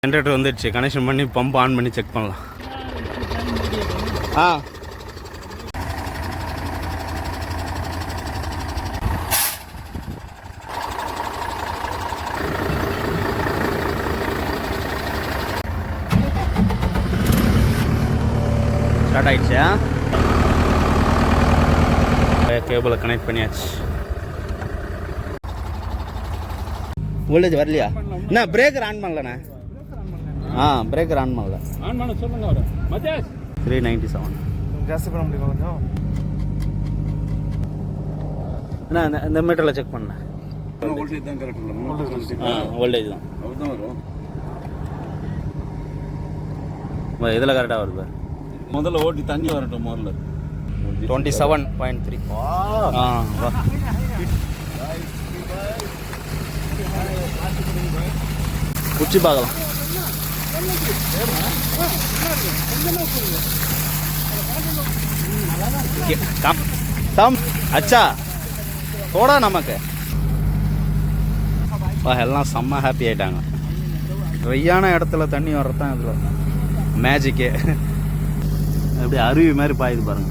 Generator வந்துடுச்சு, connection பண்ணி pump on பண்ணி செக் பண்ணலாம். ஸ்டார்ட் ஆயிடுச்சா? கேபிளை கனெக்ட் பண்ணியாச்சு. வோல்டேஜ் வரலையா? என்ன பிரேக்கர் ஆன் பண்ணலண்ணே? பிரேக்கர் ஆன் பண்ணல. ஆன் பண்ண சொல்லுங்க அவரை. மதேஷ் 397 ஜாஸ்தி பண்ண முடியுமா கொஞ்சம்? என்ன இந்த மீட்டரில் செக் பண்ணேன். வோல்டேஜ் தான் கரெக்ட் இல்ல. வோல்டேஜ் தான் அதுதான் வரும். இதில் கரெக்டாக வருது. முதல்ல ஓட்டி தண்ணி வரட்டும். முதல்ல 27.3. வா குச்சி பார்க்கலாம். அச்சா தோடா நமக்கு எல்லாம் செம்ம ஹாப்பி ஆயிட்டாங்க. வெய்யான இடத்துல தண்ணி வர்றதான் இதில் மேஜிக்கே. அப்படியே அருவி மாதிரி பாயுது பாருங்க.